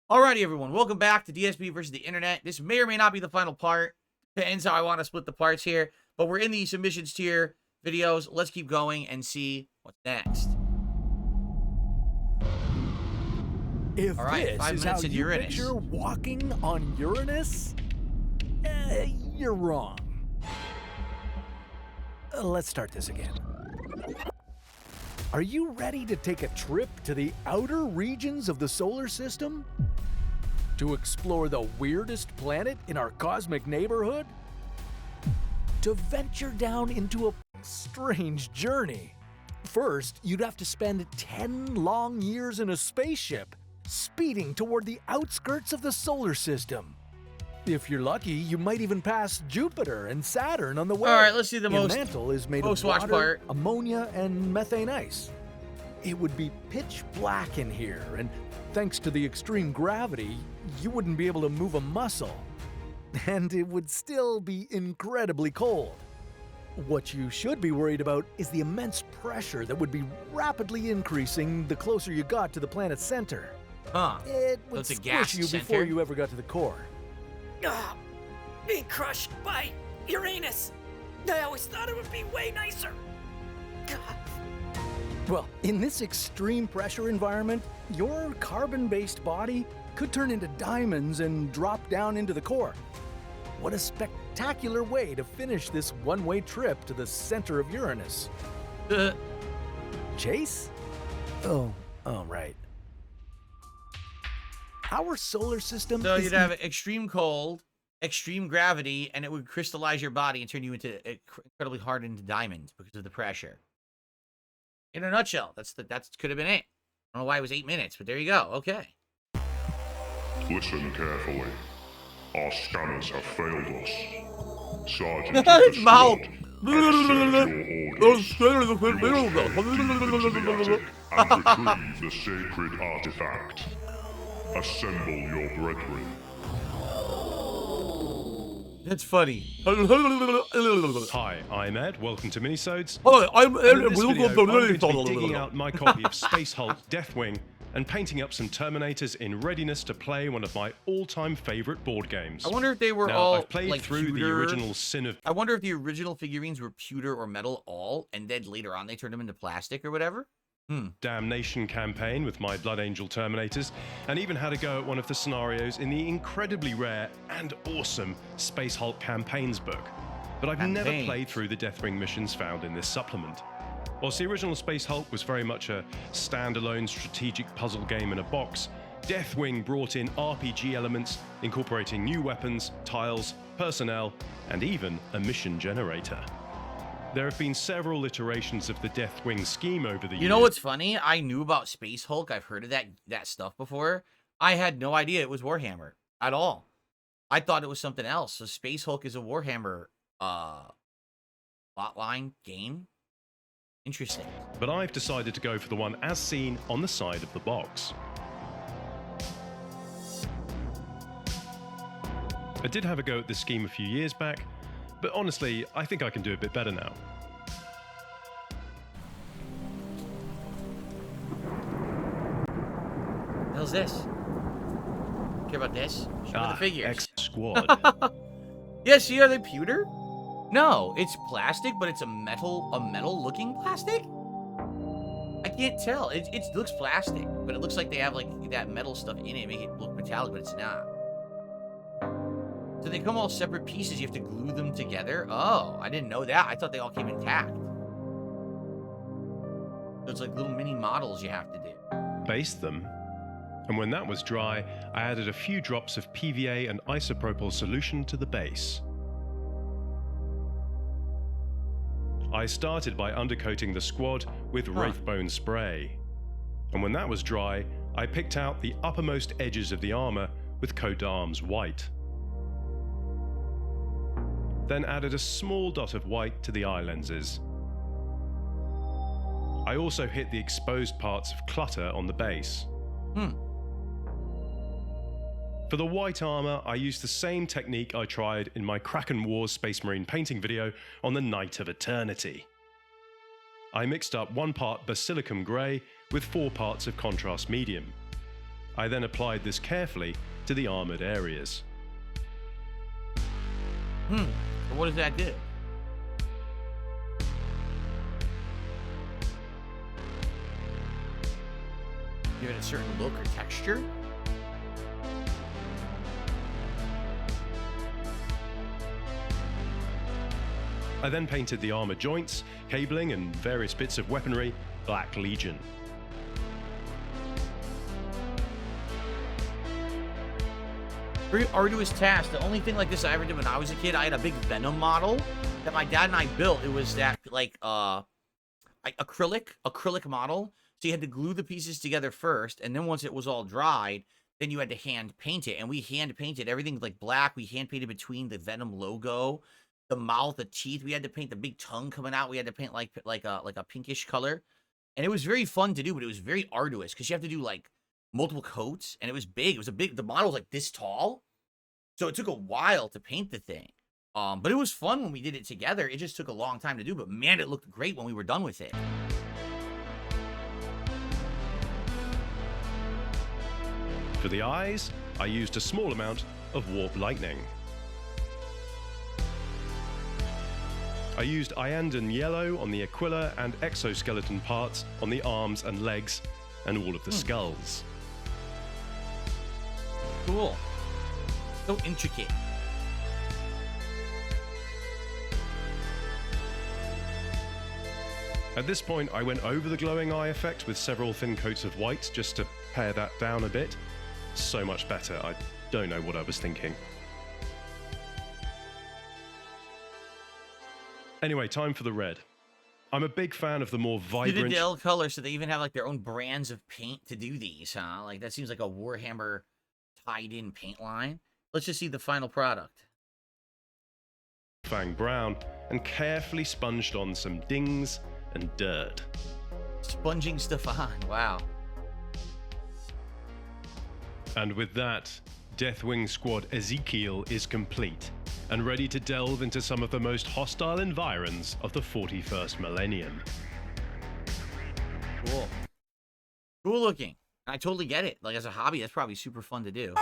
Alrighty, everyone. Welcome back to DSP versus the Internet. This may or may not be the final part. Depends how I want to split the parts here. But we're in the submissions tier videos. Let's keep going and see what's next. If All right, this 5 is minutes how in you Uranus. picture walking on Uranus, you're wrong. Let's start this again. Are you ready to take a trip to the outer regions of the solar system? To explore the weirdest planet in our cosmic neighborhood? To venture down into a strange journey? First, you'd have to spend 10 long years in a spaceship, speeding toward the outskirts of the solar system. If you're lucky, you might even pass Jupiter and Saturn on the way. All right, let's see the Your mantle is made of watch water, part. ammonia, and methane ice. It would be pitch black in here, and thanks to the extreme gravity, you wouldn't be able to move a muscle. And it would still be incredibly cold. What you should be worried about is the immense pressure that would be rapidly increasing the closer you got to the planet's center. Huh. It So would it's a squish gas you center? before you ever got to the core. Being crushed by Uranus. I always thought it would be way nicer. Well, in this extreme pressure environment, your carbon-based body could turn into diamonds and drop down into the core. What a spectacular way to finish this one-way trip to the center of Uranus. Chase? Oh, right. Our solar system So is you'd have extreme cold, extreme gravity, and it would crystallize your body and turn you into incredibly hardened diamonds because of the pressure. In a nutshell, that could have been it. I don't know why it was 8 minutes, but there you go. Okay. Listen carefully. Our scanners have failed us. Sergeant of His the mouth. squad, accept your orders. You must head deep into the attic and retrieve the sacred artifact. Assemble your brethren. That's funny. Hi, I'm Ed. Welcome to Minisodes. Hi, I'm And in this video, I'm going to be digging out my copy of Space Hulk Deathwing and painting up some Terminators in readiness to play one of my all-time favorite board games. I wonder if they were Now, all I've played like through the pewter. original Sin of I wonder if the original figurines were pewter or metal all, and then later on they turned them into plastic or whatever. Damnation campaign with my Blood Angel Terminators, and even had a go at one of the scenarios in the incredibly rare and awesome Space Hulk Campaigns book. But I've never Campaigns. played through the Deathwing missions found in this supplement. Whilst the original Space Hulk was very much a standalone strategic puzzle game in a box, Deathwing brought in RPG elements, incorporating new weapons, tiles, personnel, and even a mission generator. There have been several iterations of the Deathwing scheme over the years. You know what's funny? I knew about Space Hulk. I've heard of that stuff before. I had no idea it was Warhammer at all. I thought it was something else. So Space Hulk is a Warhammer plotline game. Interesting. But I've decided to go for the one as seen on the side of the box. I did have a go at this scheme a few years back, but honestly, I think I can do a bit better now. What the hell's this? Care about this? Show me the figures. X Squad. Yeah, see, are they pewter? No, it's plastic, but it's a metal-looking plastic? I can't tell. It looks plastic, but it looks like they have like that metal stuff in it, make it look metallic, but it's not. So they come all separate pieces. You have to glue them together. Oh, I didn't know that. I thought they all came intact. So it's like little mini models you have to do. Based them, and when that was dry, I added a few drops of PVA and isopropyl solution to the base. I started by undercoating the squad with Wraithbone spray, and when that was dry, I picked out the uppermost edges of the armor with coat arms white. Then added a small dot of white to the eye lenses. I also hit the exposed parts of clutter on the base. For the white armor, I used the same technique I tried in my Kraken Wars Space Marine painting video on the Night of Eternity. I mixed up 1 part Basilicum Grey with 4 parts of contrast medium. I then applied this carefully to the armored areas. What does that do? Give it a certain look or texture? I then painted the armor joints, cabling, and various bits of weaponry Black Legion. Very arduous task. The only thing like this I ever did when I was a kid, I had a big Venom model that my dad and I built. It was that like acrylic model. So you had to glue the pieces together first, and then once it was all dried, then you had to hand paint it. And we hand painted everything like black. We hand painted between the Venom logo, the mouth, the teeth. We had to paint the big tongue coming out. We had to paint like a pinkish color. And it was very fun to do, but it was very arduous because you have to do like multiple coats, and it was big. It was the model was like this tall. So it took a while to paint the thing. But it was fun when we did it together. It just took a long time to do, but man, it looked great when we were done with it. For the eyes, I used a small amount of warp lightning. I used Iandan yellow on the Aquila and exoskeleton parts on the arms and legs and all of the skulls. Cool. So intricate. At this point, I went over the glowing eye effect with several thin coats of white just to pare that down a bit. So much better. I don't know what I was thinking. Anyway, time for the red. I'm a big fan of the more vibrant... Citadel color, so they even have like their own brands of paint to do these, huh? Like that seems like a Warhammer tied-in paint line. Let's just see the final product. Fang brown, and carefully sponged on some dings and dirt. Sponging stuff on, wow. And with that, Deathwing Squad Ezekiel is complete and ready to delve into some of the most hostile environs of the 41st millennium. Cool. Cool looking. I totally get it. Like as a hobby, that's probably super fun to do.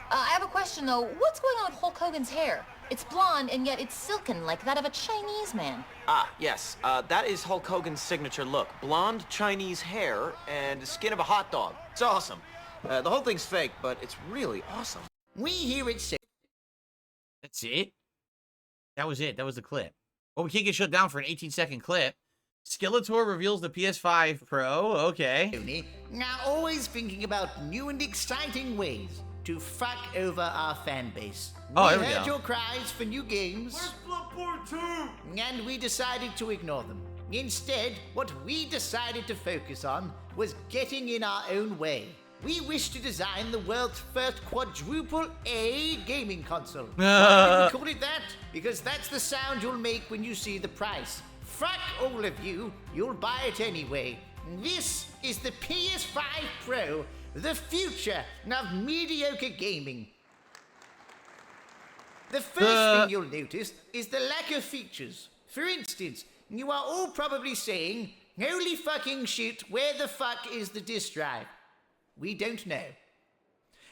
I have a question though. What's going on with Hulk Hogan's hair? It's blonde and yet it's silken like that of a Chinese man. Ah, yes. That is Hulk Hogan's signature look. Blonde Chinese hair and the skin of a hot dog. It's awesome. The whole thing's fake, but it's really awesome. We here at Sept. That's it? That was it. That was the clip. Well, we can't get shut down for an 18-second clip. Skeletor reveals the PS5 Pro. Okay. Now always thinking about new and exciting ways to fuck over our fan base. Oh, we here we heard go. your cries for new games. And we decided to ignore them. Instead, what we decided to focus on was getting in our own way. We wish to design the world's first quadruple A gaming console. Why did we call it that? Because that's the sound you'll make when you see the price. Fuck all of you, you'll buy it anyway. This is the PS5 Pro, the future of mediocre gaming. The first thing you'll notice is the lack of features. For instance, you are all probably saying, holy fucking shit, where the fuck is the disk drive? We don't know.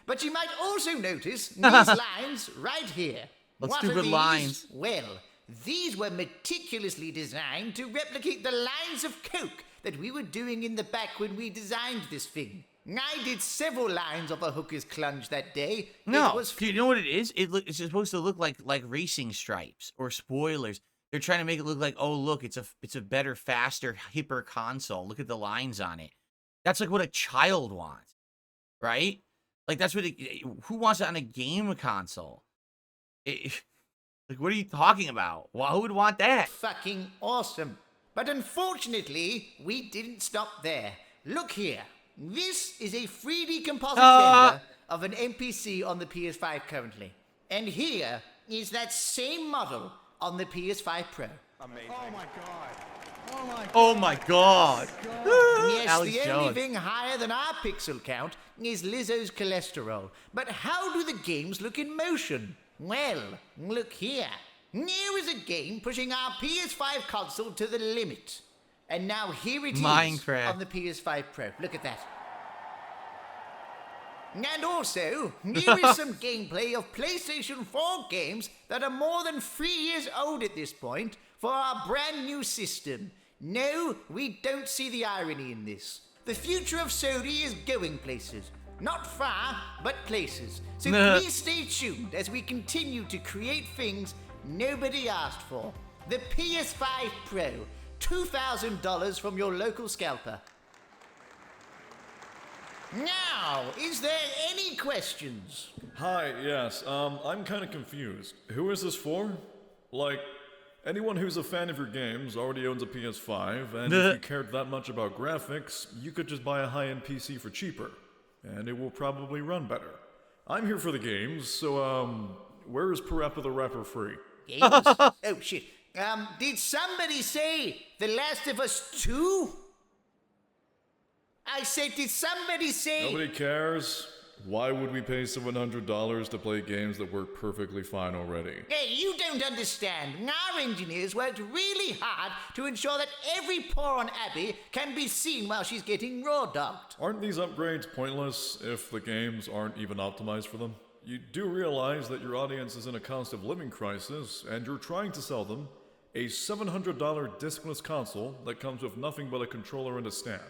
But you might also notice these lines right here. What are stupid these? lines? Well, these were meticulously designed to replicate the lines of coke that we were doing in the back when we designed this thing. I did several lines of a hooker's clunge that day. No, It was do you know what it is? It's supposed to look like racing stripes or spoilers. They're trying to make it look like, oh look, it's a better, faster, hipper console. Look at the lines on it. That's like what a child wants, right? Like that's what who wants it on a game console? Like what are you talking about? Well, who would want that? fucking awesome. But unfortunately, we didn't stop there. Look here. This is a 3D composite render of an NPC on the PS5 currently. And here is that same model on the PS5 Pro. Amazing. Oh my god! Yes, Alex the only Jones. thing higher than our pixel count is Lizzo's cholesterol. But how do the games look in motion? Well, look here. Here is a game pushing our PS5 console to the limit. And now here it is Minecraft. on the PS5 Pro. Look at that. And also, here is some gameplay of PlayStation 4 games that are more than 3 years old at this point for our brand new system. No, we don't see the irony in this. The future of Sony is going places. Not far, but places. So please stay tuned as we continue to create things nobody asked for. The PS5 Pro, $2,000 from your local scalper. Now, is there any questions? Hi, yes, I'm kind of confused. Who is this for? Like, anyone who's a fan of your games already owns a PS5, and if you cared that much about graphics, you could just buy a high-end PC for cheaper, and it will probably run better. I'm here for the games, so, where is Parappa the Rapper free? Games? Oh, shit. Did somebody say The Last of Us 2? I said, did somebody say... Nobody cares. Why would we pay $700 to play games that work perfectly fine already? Hey, you don't understand. Our engineers worked really hard to ensure that every pore on Abby can be seen while she's getting raw dogged. Aren't these upgrades pointless if the games aren't even optimized for them? You do realize that your audience is in a cost of living crisis, and you're trying to sell them a $700 discless console that comes with nothing but a controller and a stand.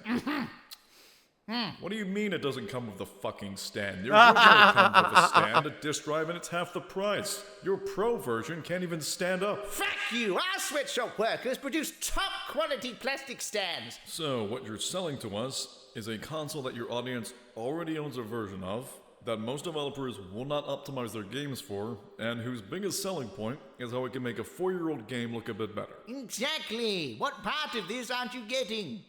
What do you mean it doesn't come with the fucking stand? Your original comes with a stand, a disk drive, and it's half the price. Your Pro version can't even stand up. Fuck you! Our sweatshop workers produce top-quality plastic stands. So, what you're selling to us is a console that your audience already owns a version of, that most developers will not optimize their games for, and whose biggest selling point is how it can make a 4-year-old game look a bit better. Exactly! What part of this aren't you getting?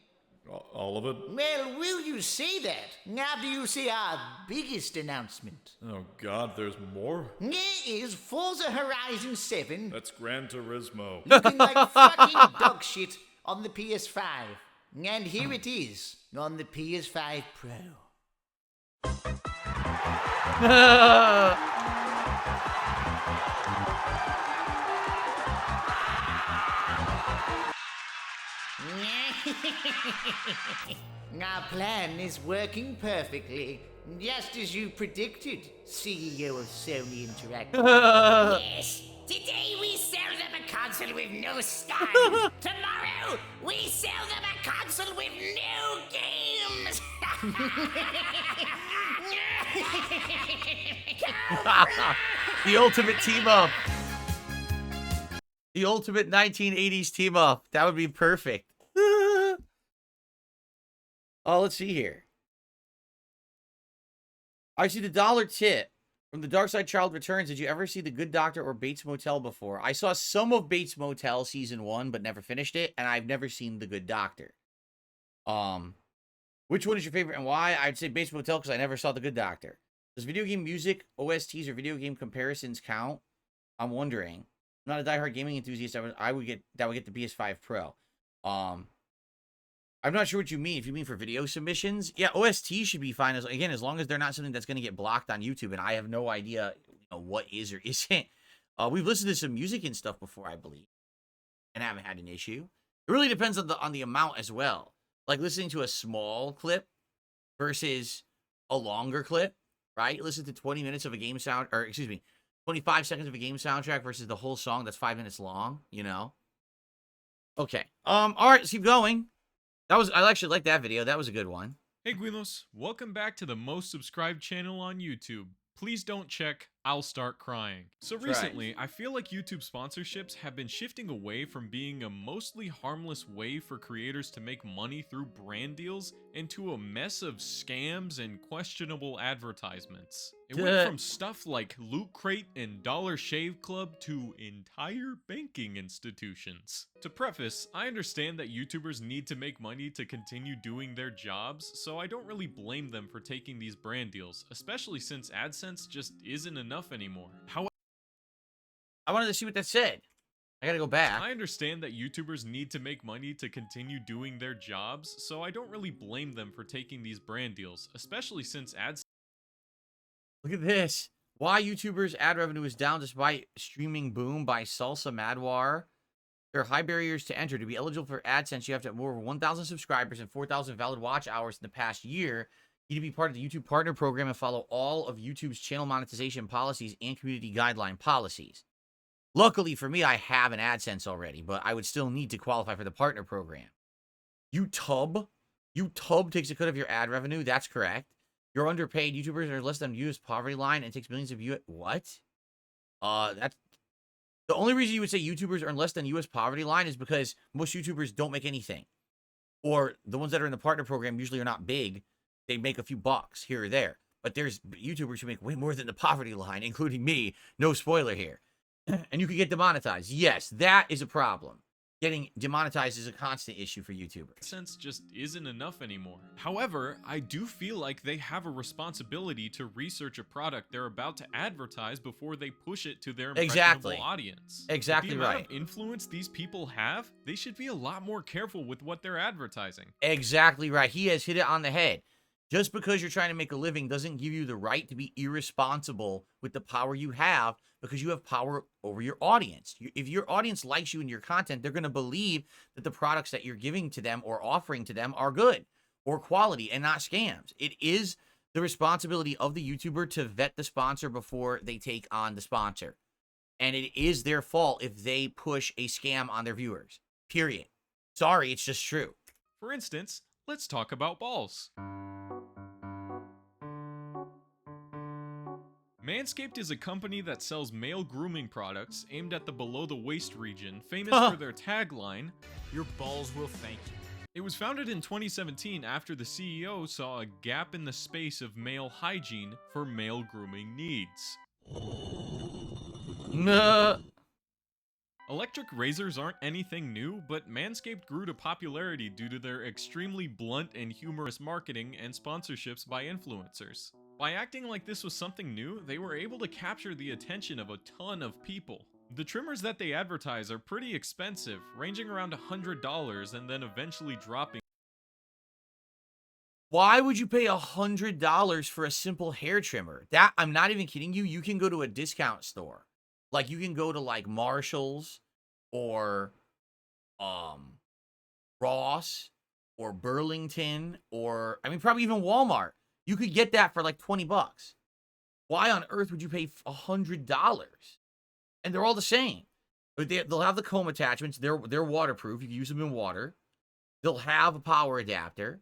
All of it? Well, will you say that after you see our biggest announcement? Oh god, there's more? There is Forza Horizon 7. That's Gran Turismo. Looking like fucking dog shit on the PS5. And here it is on the PS5 Pro. Our plan is working perfectly, just as you predicted, CEO of Sony Interactive. Yes, today we sell them a console with no style. Tomorrow we sell them a console with no games. The ultimate team up. The ultimate 1980s team up. That would be perfect. Oh, let's see here. I see the dollar tip from The Dark Side Child Returns. Did you ever see The Good Doctor or Bates Motel before? I saw some of Bates Motel season 1, but never finished it, and I've never seen The Good Doctor. Which one is your favorite and why? I'd say Bates Motel because I never saw The Good Doctor. Does video game music, OSTs, or video game comparisons count? I'm wondering. I'm not a diehard gaming enthusiast. I would get the PS5 Pro. I'm not sure what you mean. If you mean for video submissions, yeah, OST should be fine. As long as they're not something that's going to get blocked on YouTube, and I have no idea what is or isn't. We've listened to some music and stuff before, I believe, and haven't had an issue. It really depends on the amount as well. Like listening to a small clip versus a longer clip, right? Listen to 20 minutes of a game 25 seconds of a game soundtrack versus the whole song that's 5 minutes long. Okay. All right, let's keep going. I actually like that video. That was a good one. Hey Guilos, welcome back to the most subscribed channel on YouTube. Please don't check, I'll start crying. So recently, I feel like YouTube sponsorships have been shifting away from being a mostly harmless way for creators to make money through brand deals into a mess of scams and questionable advertisements. It went from stuff like Loot Crate and Dollar Shave Club to entire banking institutions. To preface, I understand that YouTubers need to make money to continue doing their jobs, so I don't really blame them for taking these brand deals, especially since AdSense just isn't enough anymore. I wanted to see what that said. I gotta go back. I understand that YouTubers need to make money to continue doing their jobs, so I don't really blame them for taking these brand deals, especially since AdSense. Look at this. Why YouTubers' ad revenue is down despite streaming boom by Salsa Madwar. There are high barriers to enter. To be eligible for AdSense, you have to have more than 1,000 subscribers and 4,000 valid watch hours in the past year. You need to be part of the YouTube Partner Program and follow all of YouTube's channel monetization policies and community guideline policies. Luckily for me, I have an AdSense already, but I would still need to qualify for the Partner Program. YouTube takes a cut of your ad revenue. That's correct. You're underpaid. YouTubers are less than U.S. poverty line and takes millions of U.S. What? That's the only reason you would say YouTubers earn less than U.S. poverty line is because most YouTubers don't make anything. Or the ones that are in the partner program usually are not big. They make a few bucks here or there. But there's YouTubers who make way more than the poverty line, including me. No spoiler here. And you can get demonetized. Yes, that is a problem. Getting demonetized is a constant issue for YouTubers. AdSense just isn't enough anymore. However, I do feel like they have a responsibility to research a product they're about to advertise before they push it to their impressionable audience. Exactly the amount right. of influence these people have, they should be a lot more careful with what they're advertising. Exactly right. He has hit it on the head. Just because you're trying to make a living doesn't give you the right to be irresponsible with the power you have, because you have power over your audience. If your audience likes you and your content, they're going to believe that the products that you're giving to them or offering to them are good or quality and not scams. It is the responsibility of the YouTuber to vet the sponsor before they take on the sponsor. And it is their fault if they push a scam on their viewers. Period. Sorry, it's just true. For instance, let's talk about balls. Manscaped is a company that sells male grooming products aimed at the below-the-waist region, famous for their tagline, "Your balls will thank you." It was founded in 2017 after the CEO saw a gap in the space of male hygiene for male grooming needs. Nah. Electric razors aren't anything new, but Manscaped grew to popularity due to their extremely blunt and humorous marketing and sponsorships by influencers. By acting like this was something new, they were able to capture the attention of a ton of people. The trimmers that they advertise are pretty expensive, ranging around $100 and then eventually dropping. Why would you pay $100 for a simple hair trimmer? That, I'm not even kidding you. You can go to a discount store. Like, you can go to, like, Marshall's or Ross or Burlington or, I mean, probably even Walmart. You could get that for like 20 bucks. Why on earth would you pay $100? And they're all the same. But they'll have the comb attachments. They're waterproof. You can use them in water. They'll have a power adapter.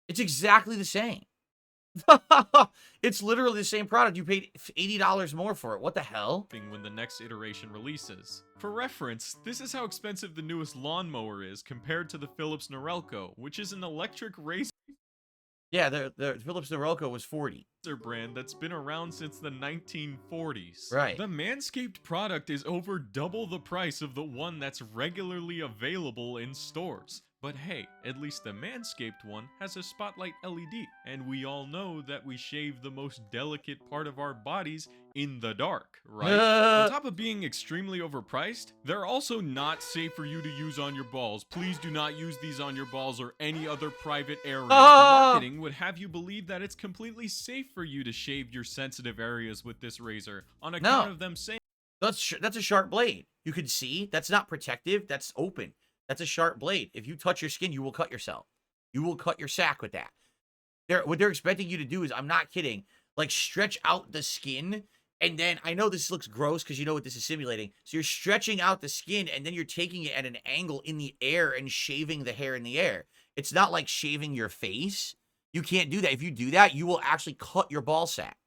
It's exactly the same. It's literally the same product. You paid $80 more for it. What the hell? When the next iteration releases. For reference, this is how expensive the newest lawnmower is compared to the Philips Norelco, which is an electric razor Yeah, the Philips Norelco was $40. brand that's been around since the 1940s. Right. The Manscaped product is over double the price of the one that's regularly available in stores. But hey, at least the Manscaped one has a spotlight LED, and we all know that we shave the most delicate part of our bodies in the dark, right? On top of being extremely overpriced, they're also not safe for you to use on your balls. Please do not use these on your balls or any other private areas. The marketing would have you believe that it's completely safe for you to shave your sensitive areas with this razor on account of them saying that's a sharp blade. You can see that's not protective. That's open. That's a sharp blade. If you touch your skin, you will cut yourself. You will cut your sack with that. What they're expecting you to do is, I'm not kidding, like stretch out the skin. And then, I know this looks gross because you know what this is simulating. So you're stretching out the skin and then you're taking it at an angle in the air and shaving the hair in the air. It's not like shaving your face. You can't do that. If you do that, you will actually cut your ball sack.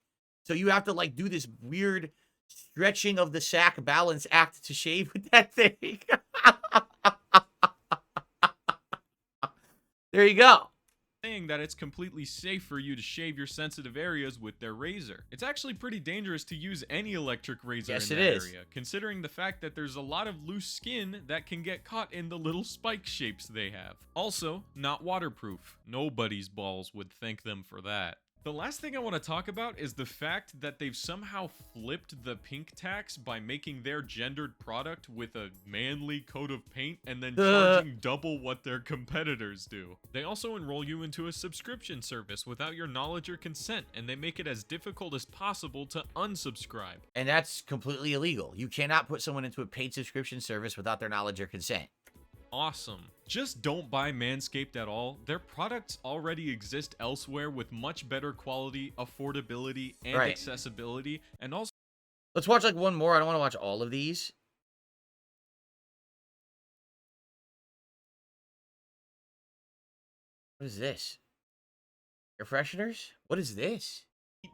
So you have to like do this weird stretching of the sack balance act to shave with that thing. There you go. Saying that it's completely safe for you to shave your sensitive areas with their razor. It's actually pretty dangerous to use any electric razor in that area, considering the fact that there's a lot of loose skin that can get caught in the little spike shapes they have. Also, not waterproof. Nobody's balls would thank them for that. The last thing I want to talk about is the fact that they've somehow flipped the pink tax by making their gendered product with a manly coat of paint and then charging double what their competitors do. They also enroll you into a subscription service without your knowledge or consent, and they make it as difficult as possible to unsubscribe. And that's completely illegal. You cannot put someone into a paid subscription service without their knowledge or consent. Awesome. Just don't buy Manscaped at all. Their products already exist elsewhere with much better quality, affordability, and accessibility, and also... Let's watch like one more. I don't want to watch all of these. What is this? Air fresheners? What is this?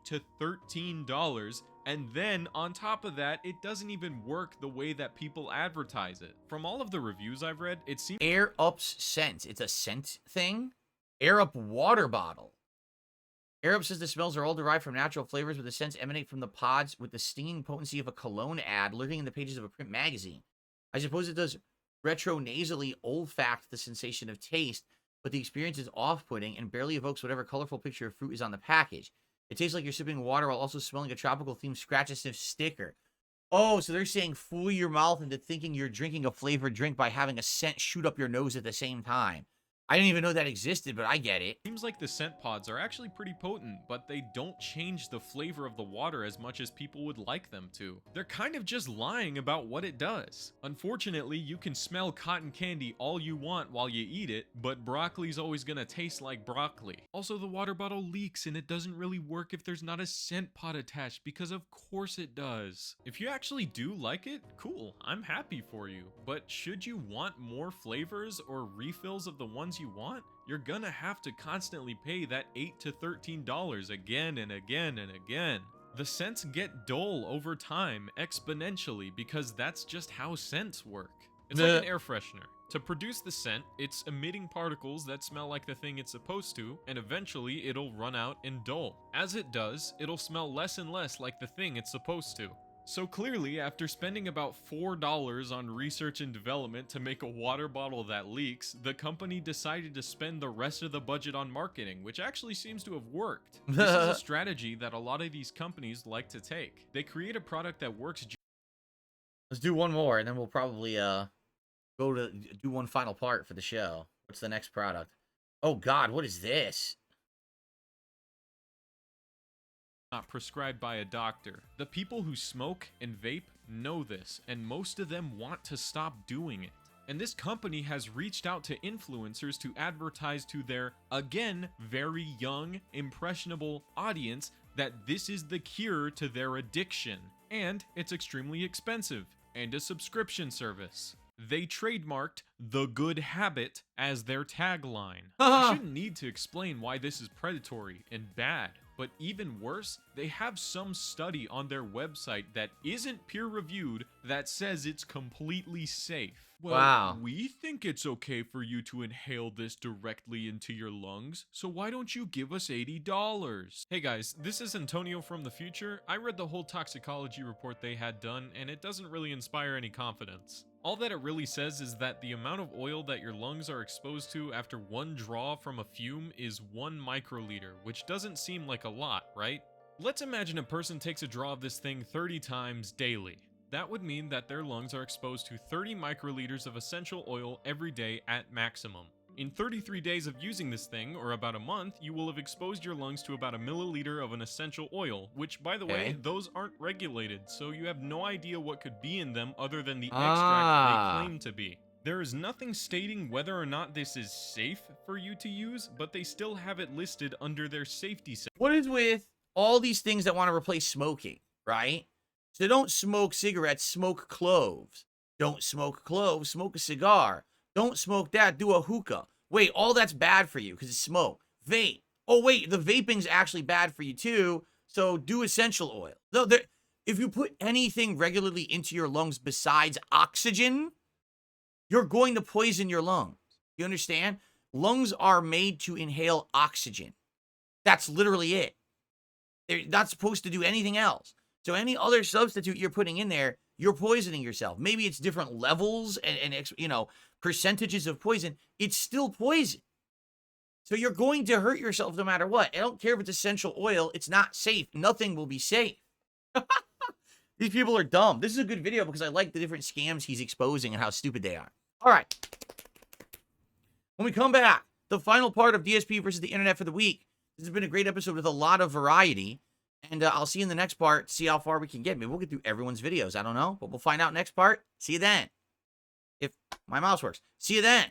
to $13, and then on top of that, it doesn't even work the way that people advertise it. From all of the reviews I've read, it seems Air Up's scent. It's a scent thing. Air Up water bottle. Air Up says the smells are all derived from natural flavors, but the scents emanate from the pods with the stinging potency of a cologne ad lurking in the pages of a print magazine. I suppose it does retro-nasally olfact the sensation of taste, but the experience is off-putting and barely evokes whatever colorful picture of fruit is on the package. It tastes like you're sipping water while also smelling a tropical-themed scratch-and-sniff sticker. Oh, so they're saying fool your mouth into thinking you're drinking a flavored drink by having a scent shoot up your nose at the same time. I didn't even know that existed, but I get it. Seems like the scent pods are actually pretty potent, but they don't change the flavor of the water as much as people would like them to. They're kind of just lying about what it does. Unfortunately, you can smell cotton candy all you want while you eat it, but broccoli's always gonna taste like broccoli. Also, the water bottle leaks and it doesn't really work if there's not a scent pod attached, because of course it does. If you actually do like it, cool, I'm happy for you. But should you want more flavors or refills of the ones you want, you're gonna have to constantly pay that $8 to $13 again and again and again. The scents get dull over time exponentially because that's just how scents work. It's like an air freshener. To produce the scent, it's emitting particles that smell like the thing it's supposed to, and eventually it'll run out and dull. As it does, it'll smell less and less like the thing it's supposed to. So clearly, after spending about $4 on research and development to make a water bottle that leaks, the company decided to spend the rest of the budget on marketing, which actually seems to have worked. This is a strategy that a lot of these companies like to take. They create a product that works. Let's do one more, and then we'll probably go to do one final part for the show. What's the next product? Oh God, what is this? Not prescribed by a doctor. The people who smoke and vape know this, and most of them want to stop doing it. And this company has reached out to influencers to advertise to their, again, very young, impressionable audience that this is the cure to their addiction. And it's extremely expensive, and a subscription service. They trademarked The Good Habit as their tagline. I shouldn't need to explain why this is predatory and bad. But even worse, they have some study on their website that isn't peer-reviewed that says it's completely safe. Well, wow. We think it's okay for you to inhale this directly into your lungs, so why don't you give us $80? Hey guys, this is Antonio from the future. I read the whole toxicology report they had done, and it doesn't really inspire any confidence. All that it really says is that the amount of oil that your lungs are exposed to after one draw from a fume is 1 microliter, which doesn't seem like a lot, right? Let's imagine a person takes a draw of this thing 30 times daily. That would mean that their lungs are exposed to 30 microliters of essential oil every day at maximum. In 33 days of using this thing, or about a month, you will have exposed your lungs to about 1 milliliter of an essential oil, which, by the way, those aren't regulated, so you have no idea what could be in them other than the extract they claim to be. There is nothing stating whether or not this is safe for you to use, but they still have it listed under their safety section. What is with all these things that want to replace smoking, right? So don't smoke cigarettes, smoke cloves. Don't smoke cloves, smoke a cigar. Don't smoke that, do a hookah. Wait, all that's bad for you because it's smoke. Vape. Oh, wait, the vaping's actually bad for you too, so do essential oil. No, if you put anything regularly into your lungs besides oxygen, you're going to poison your lungs. You understand? Lungs are made to inhale oxygen. That's literally it. They're not supposed to do anything else. So any other substitute you're putting in there, you're poisoning yourself. Maybe it's different levels and you know, percentages of poison. It's still poison. So you're going to hurt yourself no matter what. I don't care if it's essential oil. It's not safe. Nothing will be safe. These people are dumb. This is a good video because I like the different scams he's exposing and how stupid they are. All right. When we come back, the final part of DSP versus the internet for the week. This has been a great episode with a lot of variety. And I'll see you in the next part, see how far we can get. Maybe we'll get through everyone's videos. I don't know, but we'll find out next part. See you then. If my mouse works. See you then.